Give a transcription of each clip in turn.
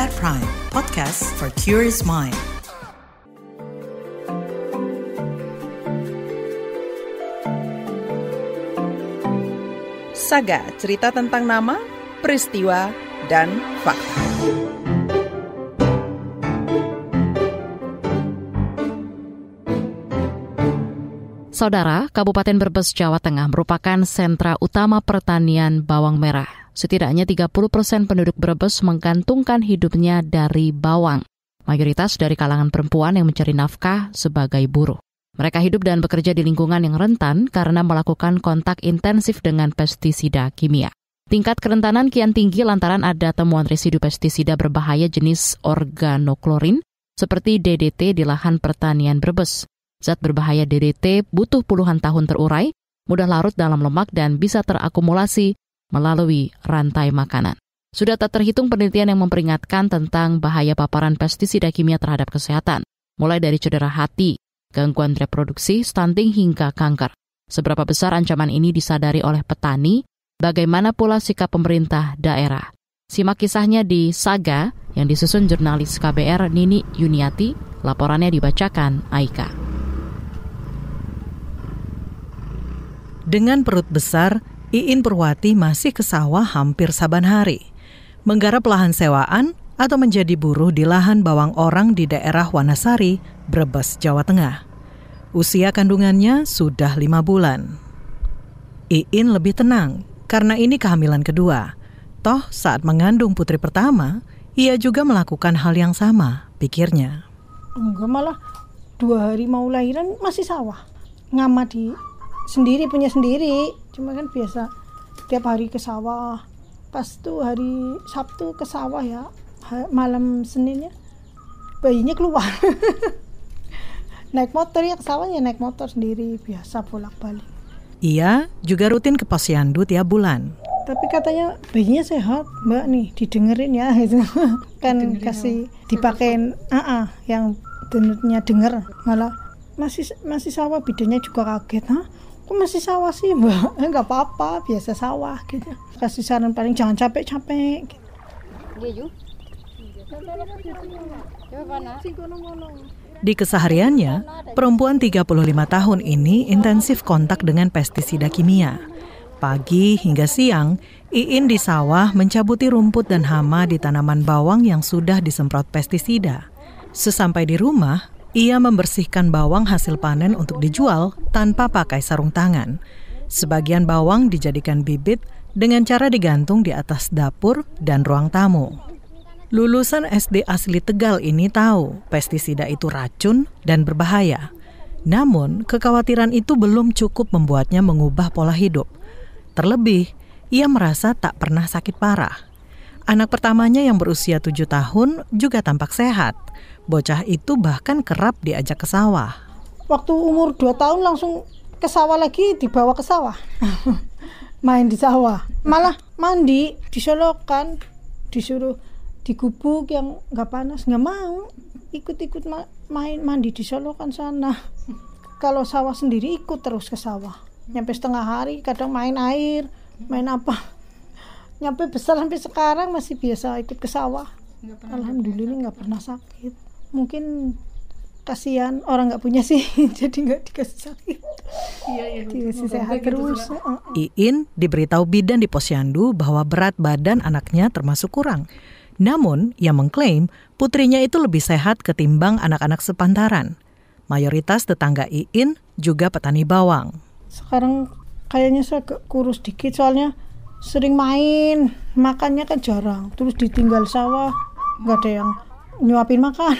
KBR Prime, podcast for curious mind. Saga, cerita tentang nama, peristiwa, dan fakta. Saudara, Kabupaten Brebes, Jawa Tengah merupakan sentra utama pertanian bawang merah. Setidaknya 30% penduduk Brebes menggantungkan hidupnya dari bawang. Mayoritas dari kalangan perempuan yang mencari nafkah sebagai buruh. Mereka hidup dan bekerja di lingkungan yang rentan karena melakukan kontak intensif dengan pestisida kimia. Tingkat kerentanan kian tinggi lantaran ada temuan residu pestisida berbahaya jenis organoklorin seperti DDT di lahan pertanian Brebes. Zat berbahaya DDT butuh puluhan tahun terurai, mudah larut dalam lemak dan bisa terakumulasi melalui rantai makanan. Sudah tak terhitung penelitian yang memperingatkan tentang bahaya paparan pestisida kimia terhadap kesehatan, mulai dari cedera hati, gangguan reproduksi, stunting hingga kanker. Seberapa besar ancaman ini disadari oleh petani, bagaimana pula sikap pemerintah daerah? Simak kisahnya di Saga yang disusun jurnalis KBR Nini Yuniati, laporannya dibacakan Aika. Dengan perut besar, Iin Purwati masih ke sawah hampir saban hari. Menggarap lahan sewaan atau menjadi buruh di lahan bawang orang di daerah Wanasari, Brebes, Jawa Tengah. Usia kandungannya sudah 5 bulan. Iin lebih tenang karena ini kehamilan kedua. Toh saat mengandung putri pertama, ia juga melakukan hal yang sama, pikirnya. Enggak, malah 2 hari mau lahiran masih sawah. Ngamati sendiri, punya sendiri, cuma kan biasa tiap hari ke sawah. Pas tuh hari Sabtu ke sawah ya, malam Seninnya bayinya keluar. Naik motor ya ke sawahnya, naik motor sendiri, biasa bolak-balik. Ia juga rutin ke posyandu tiap bulan. Tapi katanya bayinya sehat, Mbak nih, didengerin ya gitu. Kan didengerin kasih dipakein yang dengernya denger, malah masih sawah, bidannya juga kaget. Hah? Kok masih sawah sih, Mbak? Enggak apa-apa, biasa sawah gitu. Kasih saran paling jangan capek-capek gitu. Di kesehariannya, perempuan 35 tahun ini intensif kontak dengan pestisida kimia. Pagi hingga siang, Iin di sawah mencabuti rumput dan hama di tanaman bawang yang sudah disemprot pestisida. Sesampai di rumah, ia membersihkan bawang hasil panen untuk dijual tanpa pakai sarung tangan. Sebagian bawang dijadikan bibit dengan cara digantung di atas dapur dan ruang tamu. Lulusan SD asli Tegal ini tahu pestisida itu racun dan berbahaya. Namun, kekhawatiran itu belum cukup membuatnya mengubah pola hidup. Terlebih, ia merasa tak pernah sakit parah. Anak pertamanya yang berusia 7 tahun juga tampak sehat. Bocah itu bahkan kerap diajak ke sawah. Waktu umur 2 tahun langsung ke sawah lagi, dibawa ke sawah. Main di sawah. Malah mandi, disolokan, disuruh digubuk yang nggak panas, nggak mau. Ikut-ikut main mandi disolokan sana. Kalau sawah sendiri ikut terus ke sawah. Nyampe setengah hari, kadang main air, main apa. Nyampe besar sampai sekarang masih biasa ikut ke sawah. Alhamdulillah nggak pernah sakit. Mungkin kasihan orang nggak punya sih, jadi nggak dikasih sakit. Dikasih sehat terus. Iin diberitahu bidan di posyandu bahwa berat badan anaknya termasuk kurang. Namun, ia mengklaim putrinya itu lebih sehat ketimbang anak-anak sepantaran. Mayoritas tetangga Iin juga petani bawang. Sekarang kayaknya saya kurus dikit, soalnya sering main, makannya kan jarang. Terus ditinggal sawah, nggak ada yang nyuapin makan.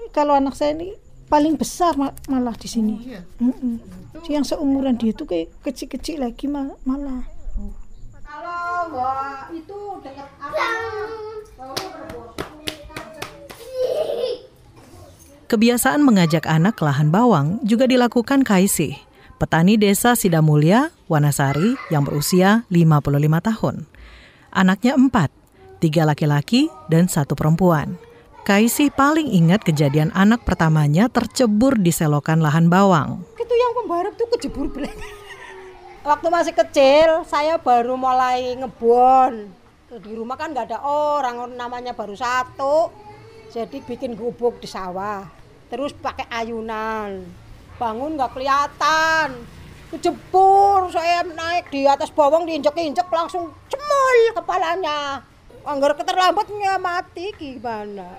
Kalau anak saya ini paling besar malah di sini. Yang seumuran dia tuh kayak kecil-kecil lagi malah. Kalau Mbak itu dekat apa? Kebiasaan mengajak anak ke lahan bawang juga dilakukan Kaisih, petani desa Sidamulya, Wanasari yang berusia 55 tahun. Anaknya 4, 3 laki-laki dan 1 perempuan. Kaisih paling ingat kejadian anak pertamanya tercebur di selokan lahan bawang. Itu yang pembarep tuh kejebur belakang. Waktu masih kecil, saya baru mulai ngebon. Di rumah kan nggak ada orang namanya baru satu. Jadi bikin gubuk di sawah. Terus pakai ayunan. Bangun nggak kelihatan. Kejebur, saya naik di atas bawang diinjek-injek langsung cemul kepalanya. Anggar keterlambatnya mati gimana?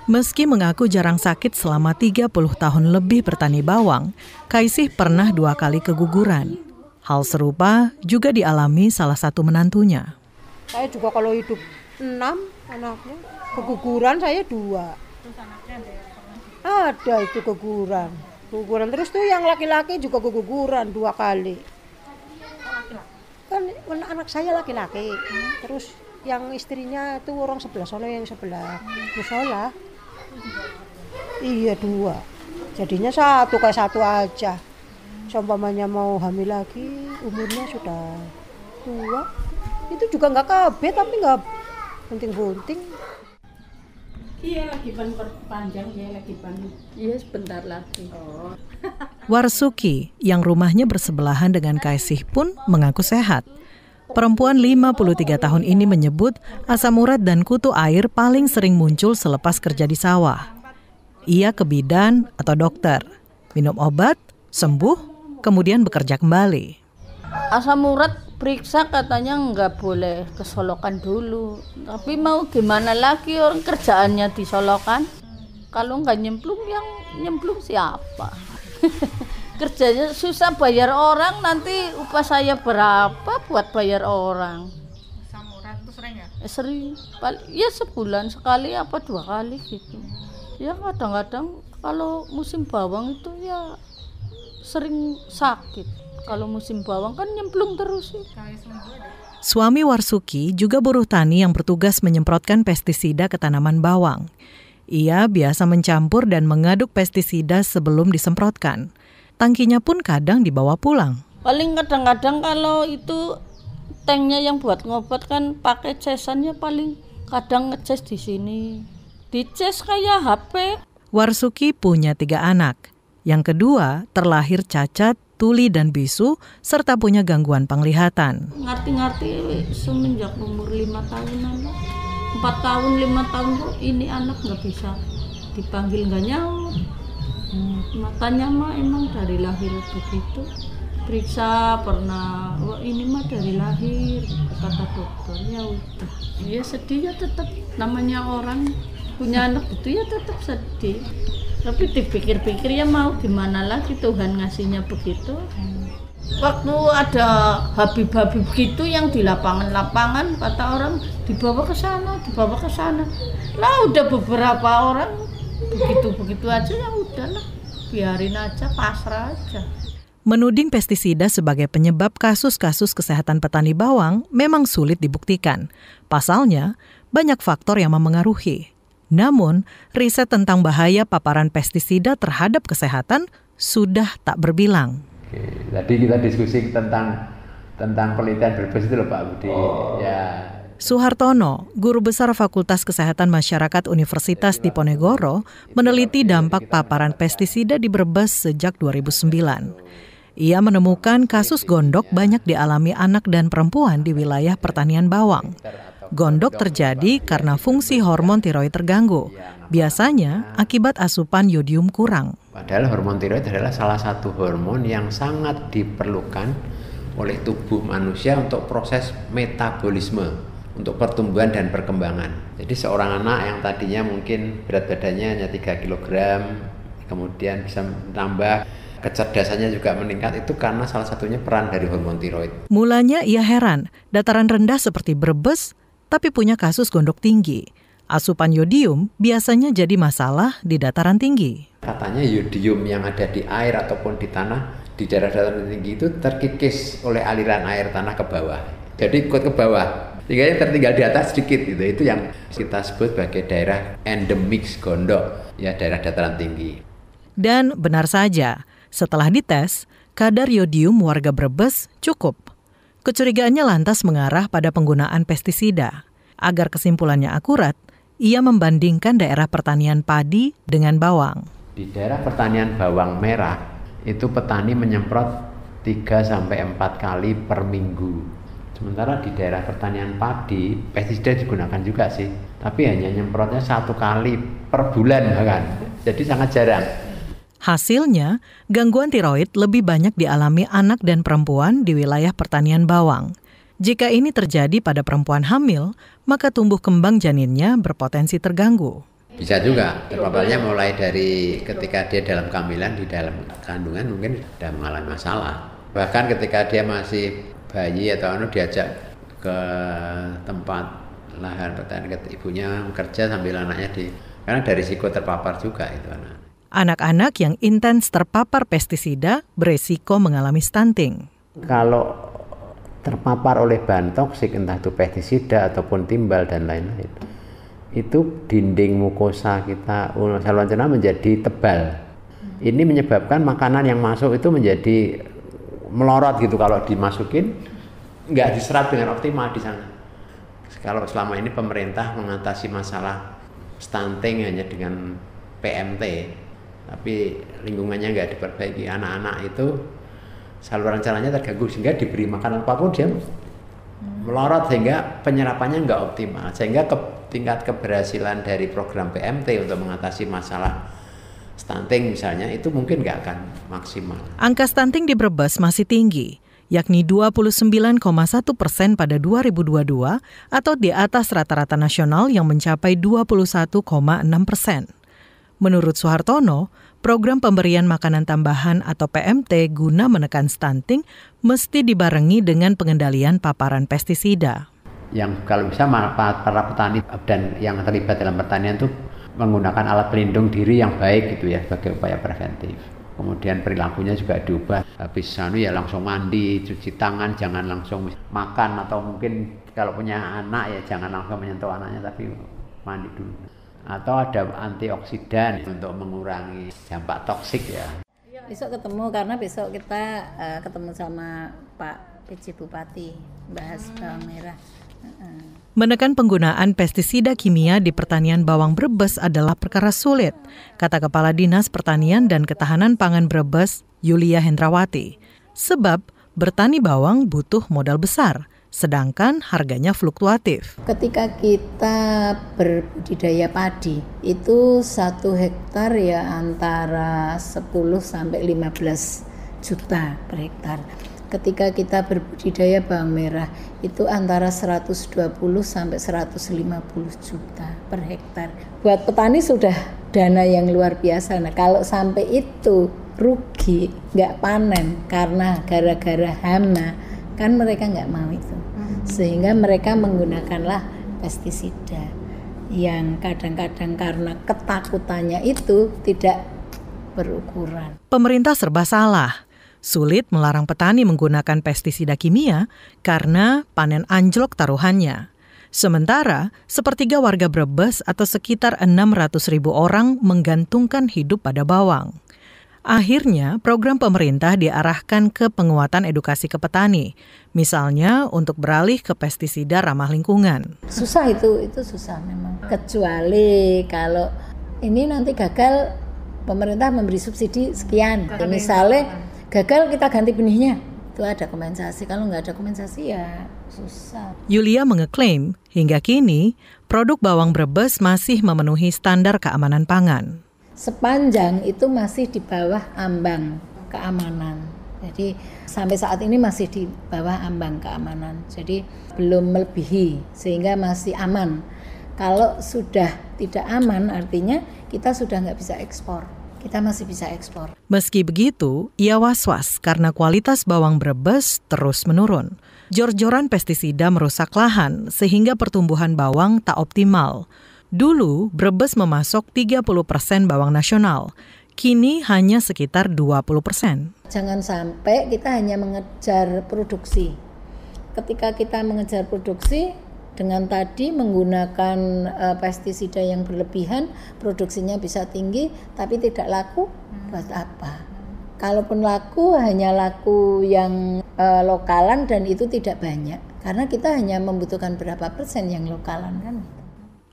Meski mengaku jarang sakit selama 30 tahun lebih bertani bawang, Kaisih pernah 2 kali keguguran. Hal serupa juga dialami salah satu menantunya. Saya juga kalau hidup 6 anaknya, keguguran saya 2. Ada itu keguguran. Terus tuh yang laki-laki juga keguguran 2 kali. Kan anak saya laki-laki. Terus yang istrinya itu orang sebelah sono yang sebelah musola. Iya 2. Jadinya 1 kayak 1 aja. Seumpamanya mau hamil lagi, umurnya sudah tua. Itu juga nggak KB tapi nggak bunting-bunting. Iya lagi panjang ya lagi panjang. Iya sebentar lagi. Warsuki yang rumahnya bersebelahan dengan Kaisih pun mengaku sehat. Perempuan 53 tahun ini menyebut asam urat dan kutu air paling sering muncul selepas kerja di sawah. Ia ke bidan atau dokter, minum obat, sembuh, kemudian bekerja kembali. Asam urat periksa katanya nggak boleh kesolokan dulu. Tapi mau gimana lagi orang kerjaannya disolokan. Kalau nggak nyemplung yang nyemplung siapa? Kerjanya susah bayar orang, nanti upah saya berapa buat bayar orang. Asam urat itu sering ya? Sering, ya sebulan sekali apa 2 kali gitu. Ya kadang-kadang kalau musim bawang itu ya sering sakit. Kalau musim bawang kan nyemplung terus sih. Suami Warsuki juga buruh tani yang bertugas menyemprotkan pestisida ke tanaman bawang. Ia biasa mencampur dan mengaduk pestisida sebelum disemprotkan. Tangkinya pun kadang dibawa pulang. Paling kadang-kadang kalau itu tanknya yang buat ngobat kan pakai cesannya, paling kadang ngecas di sini. Dicas kayak HP. Warsuki punya 3 anak. Yang kedua terlahir cacat, tuli dan bisu, serta punya gangguan penglihatan. Ngerti-ngerti semenjak umur 5 tahunan. 4 tahun, 5 tahun kok ini anak nggak bisa dipanggil, nggak nyaut. Matanya mah emang dari lahir begitu. Periksa pernah, wah ini mah dari lahir, kata dokternya udah. Ya sedih ya tetap, namanya orang punya anak itu ya tetap sedih. Tapi dipikir-pikir ya mau gimana lagi, Tuhan ngasihnya begitu. Waktu ada habib-habib gitu yang di lapangan-lapangan, kata orang dibawa ke sana, dibawa ke sana. Lah udah beberapa orang begitu-begitu aja ya udahlah, biarin aja, pasrah aja. Menuding pestisida sebagai penyebab kasus-kasus kesehatan petani bawang memang sulit dibuktikan. Pasalnya, banyak faktor yang memengaruhi. Namun, riset tentang bahaya paparan pestisida terhadap kesehatan sudah tak berbilang. Oke, tadi kita diskusi tentang penelitian Brebes itu loh Pak Budi. Ya. Suhartono, guru besar Fakultas Kesehatan Masyarakat Universitas Diponegoro, meneliti dampak paparan pestisida di Brebes sejak 2009. Ia menemukan kasus gondok banyak dialami anak dan perempuan di wilayah pertanian bawang. Gondok terjadi karena fungsi hormon tiroid terganggu, biasanya akibat asupan yodium kurang. Padahal hormon tiroid adalah salah satu hormon yang sangat diperlukan oleh tubuh manusia untuk proses metabolisme, untuk pertumbuhan dan perkembangan. Jadi seorang anak yang tadinya mungkin berat badannya hanya 3 kg, kemudian bisa menambah, kecerdasannya juga meningkat, itu karena salah satunya peran dari hormon tiroid. Mulanya ia heran, dataran rendah seperti Brebes, tapi punya kasus gondok tinggi. Asupan yodium biasanya jadi masalah di dataran tinggi. Katanya yodium yang ada di air ataupun di tanah, di daerah dataran tinggi itu terkikis oleh aliran air tanah ke bawah. Jadi ikut ke bawah, sehingga yang tertinggal di atas sedikit gitu. Itu yang kita sebut sebagai daerah endemik gondok, ya daerah dataran tinggi. Dan benar saja, setelah dites, kadar yodium warga Brebes cukup. Kecurigaannya lantas mengarah pada penggunaan pestisida. Agar kesimpulannya akurat, ia membandingkan daerah pertanian padi dengan bawang. Di daerah pertanian bawang merah, itu petani menyemprot 3-4 kali per minggu. Sementara di daerah pertanian padi, pestisida digunakan juga sih, tapi hanya nyemprotnya 1 kali per bulan bahkan, jadi sangat jarang. Hasilnya, gangguan tiroid lebih banyak dialami anak dan perempuan di wilayah pertanian bawang. Jika ini terjadi pada perempuan hamil, maka tumbuh kembang janinnya berpotensi terganggu. Bisa juga, terpaparnya mulai dari ketika dia dalam kehamilan, di dalam kandungan mungkin sudah mengalami masalah. Bahkan ketika dia masih bayi atau diajak ke tempat lahan pertanian ibunya kerja sambil anaknya karena ada risiko terpapar juga itu anak. Anak-anak yang intens terpapar pestisida beresiko mengalami stunting. Kalau terpapar oleh bahan toksik entah itu pestisida ataupun timbal dan lain-lain, itu dinding mukosa kita saluran cerna menjadi tebal. Ini menyebabkan makanan yang masuk itu menjadi melorot gitu, kalau dimasukin nggak diserap dengan optimal di sana. Kalau selama ini pemerintah mengatasi masalah stunting hanya dengan PMT, tapi lingkungannya nggak diperbaiki, anak-anak itu saluran cernanya terganggu sehingga diberi makanan apapun dia melorot sehingga penyerapannya nggak optimal, sehingga tingkat keberhasilan dari program PMT untuk mengatasi masalah stunting misalnya itu mungkin nggak akan maksimal. Angka stunting di Brebes masih tinggi, yakni 29,1% pada 2022 atau di atas rata-rata nasional yang mencapai 21,6%. Menurut Suhartono, program pemberian makanan tambahan atau PMT guna menekan stunting mesti dibarengi dengan pengendalian paparan pestisida. Yang kalau bisa para petani dan yang terlibat dalam pertanian itu menggunakan alat pelindung diri yang baik gitu ya sebagai upaya preventif. Kemudian perilakunya juga diubah, habis ya langsung mandi, cuci tangan, jangan langsung makan, atau mungkin kalau punya anak ya jangan langsung menyentuh anaknya tapi mandi dulu. Atau ada antioksidan untuk mengurangi dampak toksik ya. Besok ketemu karena besok kita ketemu sama Pak PJ Bupati bahas bawang merah. Menekan penggunaan pestisida kimia di pertanian bawang Brebes adalah perkara sulit, kata Kepala Dinas Pertanian dan Ketahanan Pangan Brebes, Yulia Hendrawati. Sebab bertani bawang butuh modal besar, sedangkan harganya fluktuatif. Ketika kita berbudidaya padi, itu 1 hektar ya antara 10 sampai 15 juta per hektar. Ketika kita berbudidaya bawang merah, itu antara 120 sampai 150 juta per hektar. Buat petani sudah dana yang luar biasa. Nah, kalau sampai itu rugi, nggak panen karena gara-gara hama, kan mereka nggak mau itu. Sehingga mereka menggunakanlah pestisida yang kadang-kadang karena ketakutannya itu tidak berukuran. Pemerintah serba salah. Sulit melarang petani menggunakan pestisida kimia karena panen anjlok taruhannya. Sementara, sepertiga warga Brebes atau sekitar 600.000 orang menggantungkan hidup pada bawang. Akhirnya, program pemerintah diarahkan ke penguatan edukasi ke petani, misalnya untuk beralih ke pestisida ramah lingkungan. Susah itu susah memang. Kecuali kalau ini nanti gagal, pemerintah memberi subsidi sekian. Misalnya gagal kita ganti benihnya, itu ada kompensasi. Kalau nggak ada kompensasi ya susah. Yulia mengeklaim hingga kini produk bawang Brebes masih memenuhi standar keamanan pangan. Sepanjang itu masih di bawah ambang keamanan. Jadi sampai saat ini masih di bawah ambang keamanan. Jadi belum melebihi sehingga masih aman. Kalau sudah tidak aman artinya kita sudah nggak bisa ekspor. Kita masih bisa ekspor. Meski begitu, ia was-was karena kualitas bawang Brebes terus menurun. Jor-joran pestisida merusak lahan sehingga pertumbuhan bawang tak optimal. Dulu, Brebes memasok 30% bawang nasional. Kini hanya sekitar 20%. Jangan sampai kita hanya mengejar produksi. Ketika kita mengejar produksi, dengan tadi menggunakan pestisida yang berlebihan, produksinya bisa tinggi, tapi tidak laku, buat apa? Kalaupun laku, hanya laku yang lokalan dan itu tidak banyak. Karena kita hanya membutuhkan berapa persen yang lokalan kan.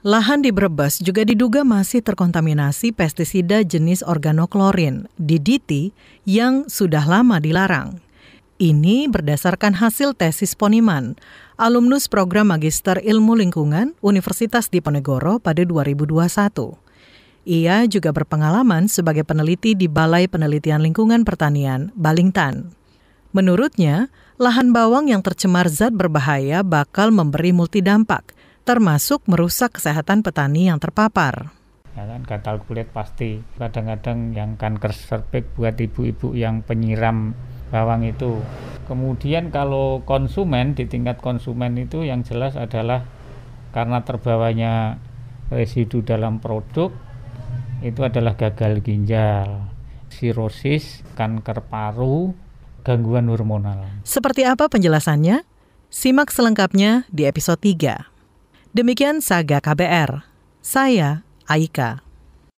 Lahan di Brebes juga diduga masih terkontaminasi pestisida jenis organoklorin, DDT, yang sudah lama dilarang. Ini berdasarkan hasil tesis Poniman, alumnus program Magister Ilmu Lingkungan Universitas Diponegoro pada 2021. Ia juga berpengalaman sebagai peneliti di Balai Penelitian Lingkungan Pertanian, Balingtan. Menurutnya, lahan bawang yang tercemar zat berbahaya bakal memberi multidampak, termasuk merusak kesehatan petani yang terpapar. Ya kan, gatal kulit pasti. Kadang-kadang yang kanker serviks buat ibu-ibu yang penyiram bawang itu. Kemudian kalau konsumen, di tingkat konsumen itu yang jelas adalah karena terbawanya residu dalam produk, itu adalah gagal ginjal, sirosis, kanker paru, gangguan hormonal. Seperti apa penjelasannya? Simak selengkapnya di episode 3. Demikian Saga KBR. Saya Aika.